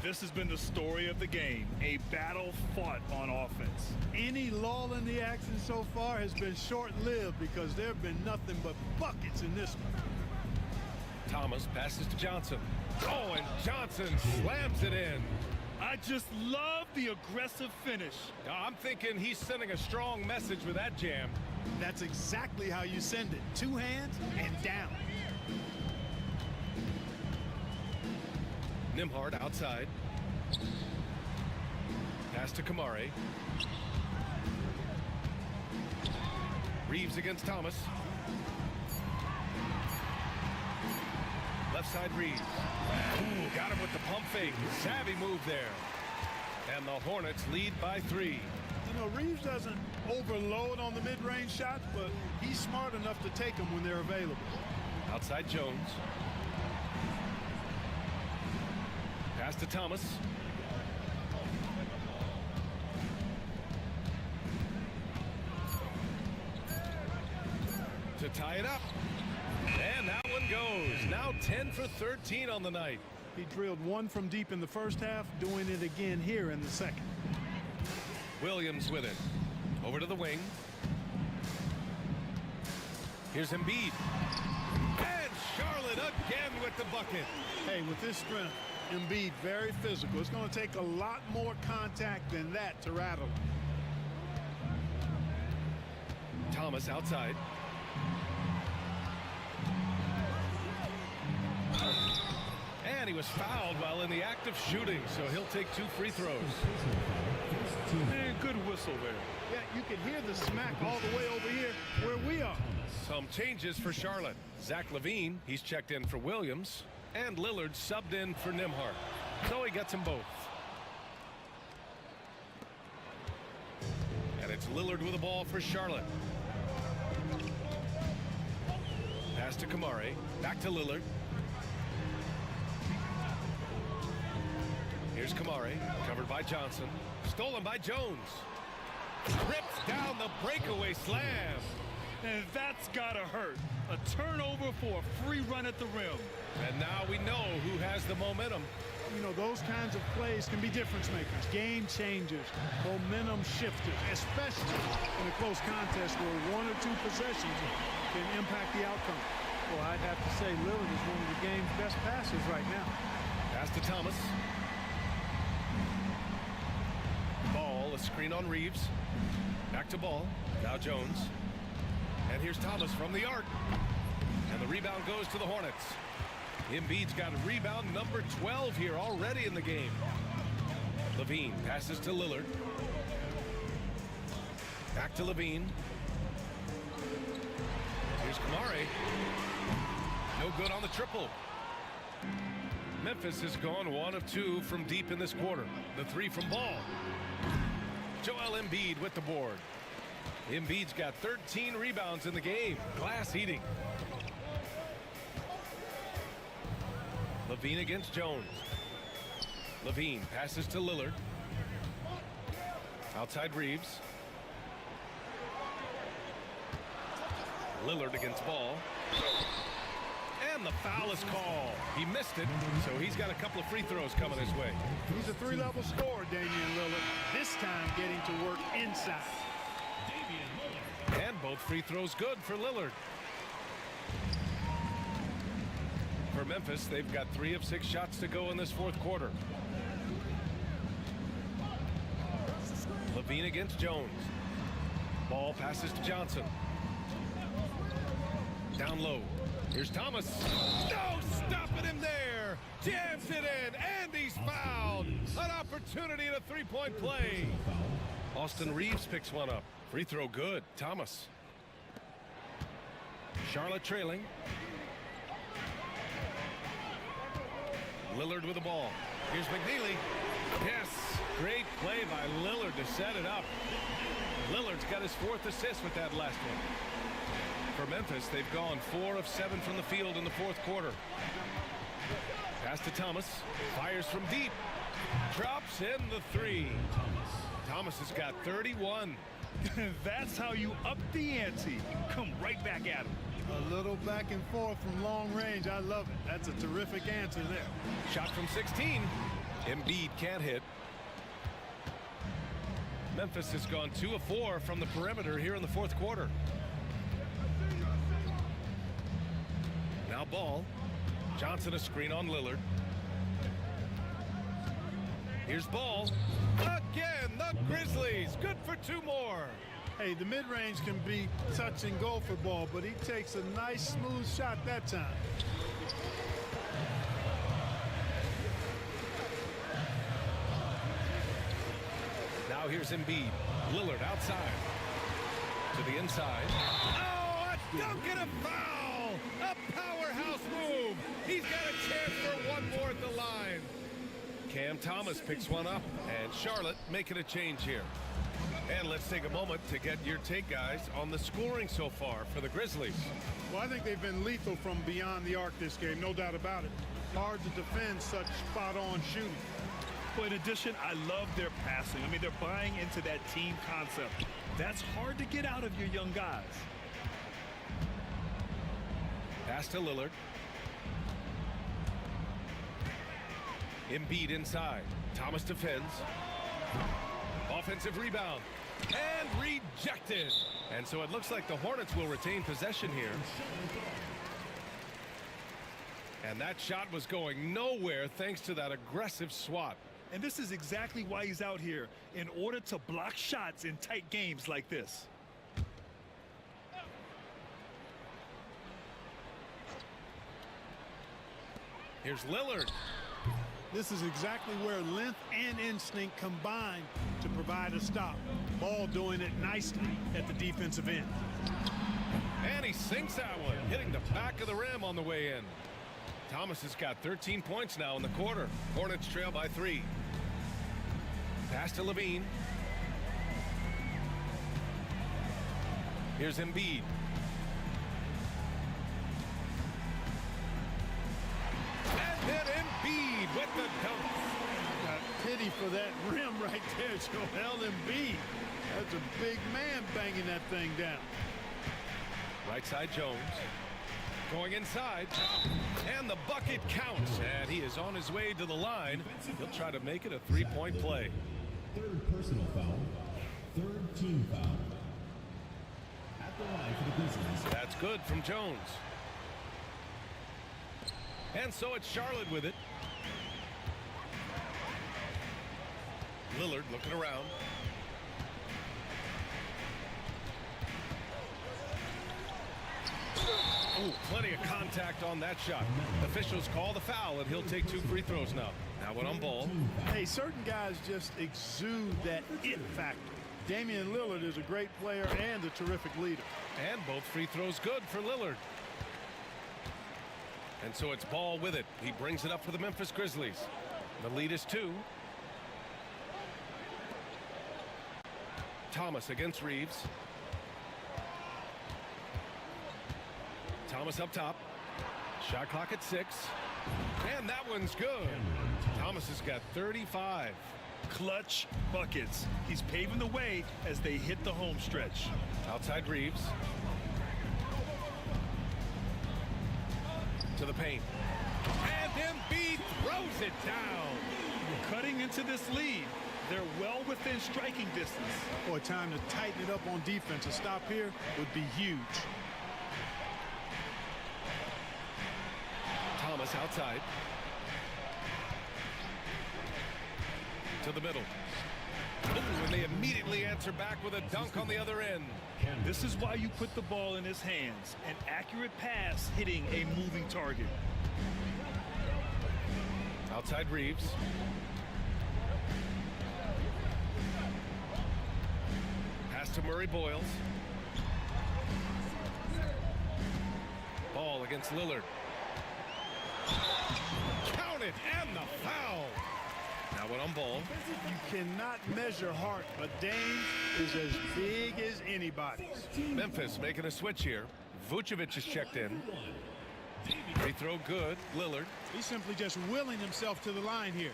This has been the story of the game, a battle fought on offense. Any lull in the action so far has been short-lived because there have been nothing but buckets in this one. Thomas passes to Johnson. Oh, and Johnson slams it in. I just love the aggressive finish. I'm thinking he's sending a strong message with that jam. That's exactly how you send it. Two hands and down. Nembhard outside. Pass to Kamare. Reeves against Thomas. Left side Reeves. Ooh, got him with the pump fake. Savvy move there. And the Hornets lead by 3. You know, Reeves doesn't overload on the mid-range shots, but he's smart enough to take them when they're available. Outside Jones. Pass to Thomas. To tie it up. And that one goes. Now 10 for 13 on the night. He drilled one from deep in the first half, doing it again here in the second. Williams with it. Over to the wing. Here's Embiid. And Charlotte again with the bucket. Hey, with this strength, Embiid very physical. It's going to take a lot more contact than that to rattle him. Thomas outside. And he was fouled while in the act of shooting, so he'll take 2 free throws. Man, good whistle there. Yeah, you can hear the smack all the way over here where we are. Some changes for Charlotte. Zach LaVine, he's checked in for Williams, and Lillard subbed in for Nembhard. So he gets them both. And it's Lillard with the ball for Charlotte. Pass to Kamare. Back to Lillard. Here's Kamare, covered by Johnson. Stolen by Jones. Rips down the breakaway slam. And that's gotta hurt. A turnover for a free run at the rim. And now we know who has the momentum. You know, those kinds of plays can be difference makers, game changers, momentum shifters, especially in a close contest where 1 or 2 possessions can impact the outcome. Well, I'd have to say Lillard is one of the game's best passers right now. Pass to Thomas. Ball, a screen on Reeves. Back to Ball. Now Jones. And here's Thomas from the arc. And the rebound goes to the Hornets. Embiid's got rebound number 12 here already in the game. LaVine passes to Lillard. Back to LaVine. Here's Kamare. No good on the triple. Memphis has gone 1 of 2 from deep in this quarter. The 3 from Ball. Joel Embiid with the board. Embiid's got 13 rebounds in the game. Glass eating. LaVine against Jones. LaVine passes to Lillard. Outside Reeves. Lillard against Ball. And the foul is called. He missed it, so he's got a couple of free throws coming his way. He's a 3-level scorer, Damian Lillard. This time getting to work inside. And both free throws good for Lillard. For Memphis, they've got 3 of 6 shots to go in this fourth quarter. LaVine against Jones. Ball passes to Johnson. Down low. Here's Thomas. No, stopping him there. Jams it in, and he's fouled. An opportunity at a 3-point play. Austin Reeves picks one up. Free throw good. Thomas. Charlotte trailing. Lillard with the ball. Here's McNeely. Yes, great play by Lillard to set it up. Lillard's got his 4th assist with that last one. For Memphis, they've gone 4 of 7 from the field in the 4th quarter. Pass to Thomas. Fires from deep. Drops in the 3. Thomas has got 31. That's how you up the ante. Come right back at him. A little back and forth from long range. I love it. That's a terrific answer there. Shot from 16. Embiid can't hit. Memphis has gone 2 of 4 from the perimeter here in the 4th quarter. Now Ball. Johnson a screen on Lillard. Here's Ball. Again, the Grizzlies. Good for 2 more. Hey, the mid-range can be touch and go for Ball, but he takes a nice smooth shot that time. Now here's Embiid. Lillard outside. To the inside. Oh, a dunk and a foul! A powerhouse move! He's got a chance for 1 more at the line. Cam Thomas picks one up, and Charlotte making a change here. And let's take a moment to get your take, guys, on the scoring so far for the Grizzlies. Well, I think they've been lethal from beyond the arc this game, no doubt about it. Hard to defend such spot-on shooting. But in addition, I love their passing. I mean, they're buying into that team concept. That's hard to get out of your young guys. Pass to Lillard. Embiid inside. Thomas defends. Offensive rebound. And rejected. And so it looks like the Hornets will retain possession here. And that shot was going nowhere thanks to that aggressive swat. And this is exactly why he's out here, in order to block shots in tight games like this. Here's Lillard. This is exactly where length and instinct combine to provide a stop. Ball doing it nicely at the defensive end. And he sinks that one, hitting the back of the rim on the way in. Thomas has got 13 points now in the quarter. Hornets trail by 3. Pass to Levine. Here's Embiid. And then Embiid with the dunk. Pity for that rim right there, Joel Embiid. That's a big man banging that thing down. Right side Jones. Going inside. And the bucket counts. And he is on his way to the line. He'll try to make it a 3-point play. 3rd personal foul. 3rd team foul. At the line for the Grizzlies. That's good from Jones. And so it's Charlotte with it. Lillard looking around. Oh, plenty of contact on that shot. Officials call the foul, and he'll take 2 free throws now. Now one on Ball. Hey, certain guys just exude that it factor. Damian Lillard is a great player and a terrific leader. And both free throws good for Lillard. And so it's Ball with it. He brings it up for the Memphis Grizzlies. The lead is 2. Thomas against Reeves. Thomas up top. Shot clock at 6. And that one's good. Thomas has got 35. Clutch buckets. He's paving the way as they hit the home stretch. Outside Reeves. To the paint. And Embiid throws it down. Cutting into this lead. They're well within striking distance. Boy, time to tighten it up on defense. A stop here would be huge. Thomas outside. To the middle. Oh, and they immediately answer back with a dunk on the other end. This is why you put the ball in his hands. An accurate pass hitting a moving target. Outside Reeves. Pass to Murray Boyles. Ball against Lillard. Count it, and the foul. Now one on Ball. You cannot measure heart, but Dame's is as big as anybody's. Memphis making a switch here. Vucevic is checked in. Free throw good. Lillard. He's simply just willing himself to the line here.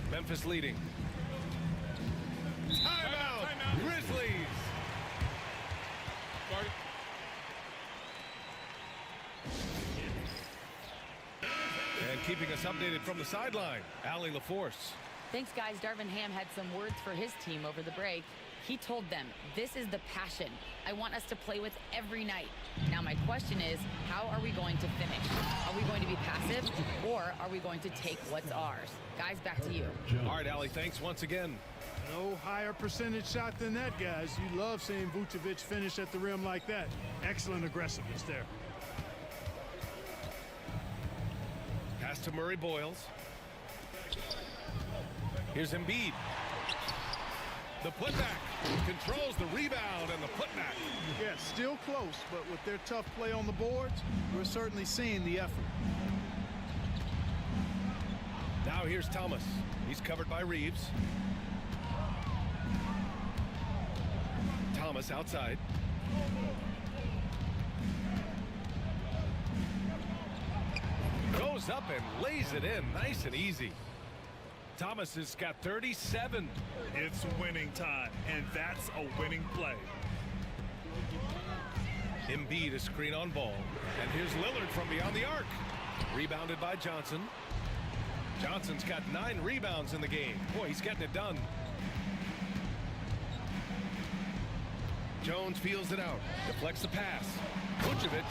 Memphis leading. Timeout. Grizzlies. And keeping us updated from the sideline, Allie LaForce. Thanks, guys. Darvin Ham had some words for his team over the break. He told them, this is the passion I want us to play with every night. Now my question is, how are we going to finish? Are we going to be passive, or are we going to take what's ours? Guys, back to you. All right, Allie, thanks once again. No higher percentage shot than that, guys. You love seeing Vucevic finish at the rim like that. Excellent aggressiveness there. Pass to Murray Boyles. Here's Embiid. The putback. Controls the rebound and the putback. Yeah, still close, but with their tough play on the boards, we're certainly seeing the effort. Now here's Thomas. He's covered by Reeves. Thomas outside. Goes up and lays it in nice and easy. Thomas has got 37. It's winning time, and that's a winning play. Embiid, a screen on Ball. And here's Lillard from beyond the arc. Rebounded by Johnson. Johnson's got 9 rebounds in the game. Boy, he's getting it done. Jones feels it out. Deflects the pass. Vucevic.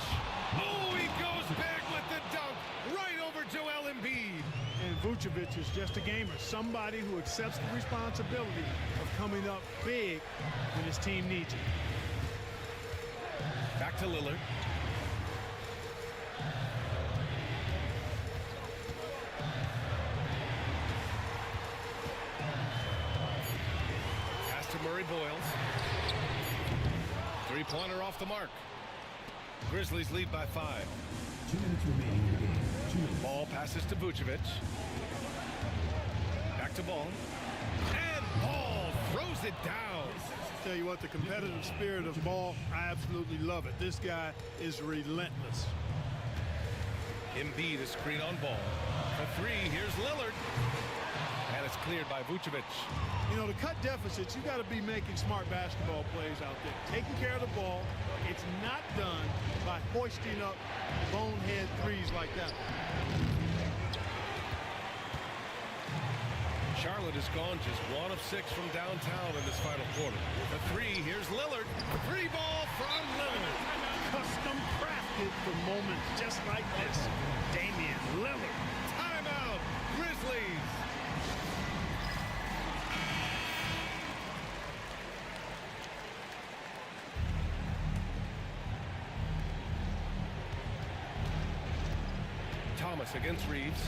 Oh, he goes back with the dunk. Right over Joel Embiid. And Vucevic is just a gamer, somebody who accepts the responsibility of coming up big when his team needs it. Back to Lillard. Pass to Murray Boyles. Three-pointer off the mark. Grizzlies lead by 5. 2 minutes remaining in the game. 2 minutes. Ball passes to Vucevic. Back to Ball. And Ball throws it down. Tell you what, the competitive spirit of Ball, I absolutely love it. This guy is relentless. Embiid, a screen on Ball. For 3, here's Lillard. And it's cleared by Vucevic. You know, to cut deficits, you got to be making smart basketball plays out there. Taking care of the ball. It's not done by hoisting up bonehead threes like that. Charlotte has gone just 1 of 6 from downtown in this final quarter. The 3, here's Lillard. 3 ball from Lillard. Custom crafted for moments just like this. Damian Lillard. Timeout, Grizzlies. Thomas against Reeves.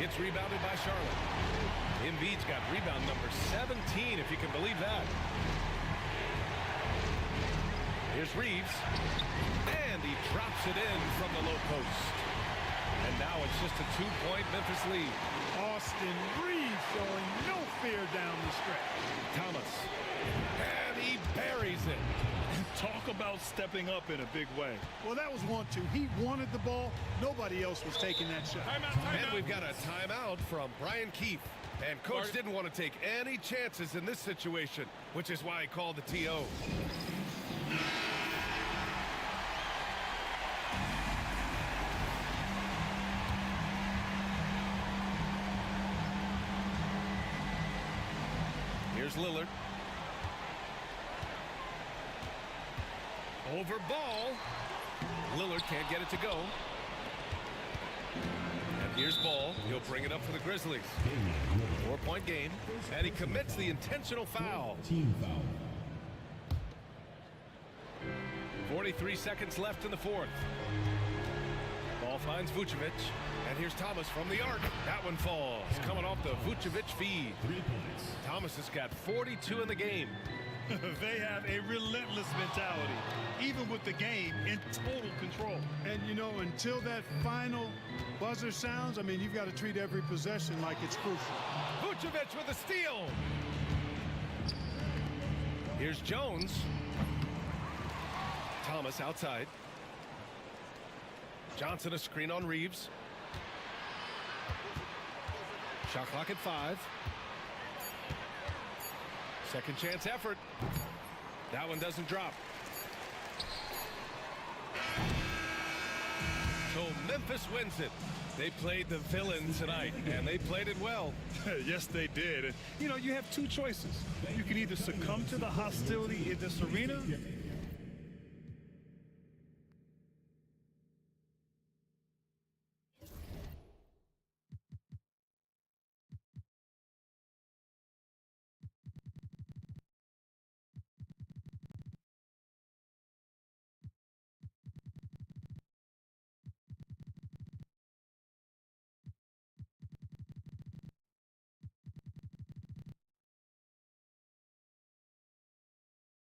It's rebounded by Charlotte. Embiid's got rebound number 17, if you can believe that. Here's Reeves. And he drops it in from the low post. And now it's just a 2-point Memphis lead. Austin Reeves showing no fear down the stretch. Thomas. And he buries it. Talk about stepping up in a big way. Well, that was 1-2. He wanted the ball. Nobody else was taking that shot. And we've got a timeout from Brian Keefe. And Coach didn't want to take any chances in this situation, which is why he called the TO. Here's Lillard. Over Ball. Lillard can't get it to go. And here's Ball. He'll bring it up for the Grizzlies. 4-point game. And he commits the intentional foul. Team foul. 43 seconds left in the 4th. Ball finds Vucevic. And here's Thomas from the arc. That one falls. Coming off the Vucevic feed. 3 points. Thomas has got 42 in the game. They have a relentless mentality, even with the game in total control. And, you know, until that final buzzer sounds, I mean, you've got to treat every possession like it's crucial. Vucevic with a steal. Here's Jones. Thomas outside. Johnson a screen on Reeves. Shot clock at 5. Second chance effort. That one doesn't drop. So Memphis wins it. They played the villain tonight, and they played it well. Yes, they did. And, you know, you have two choices. You can either succumb to the hostility in this arena,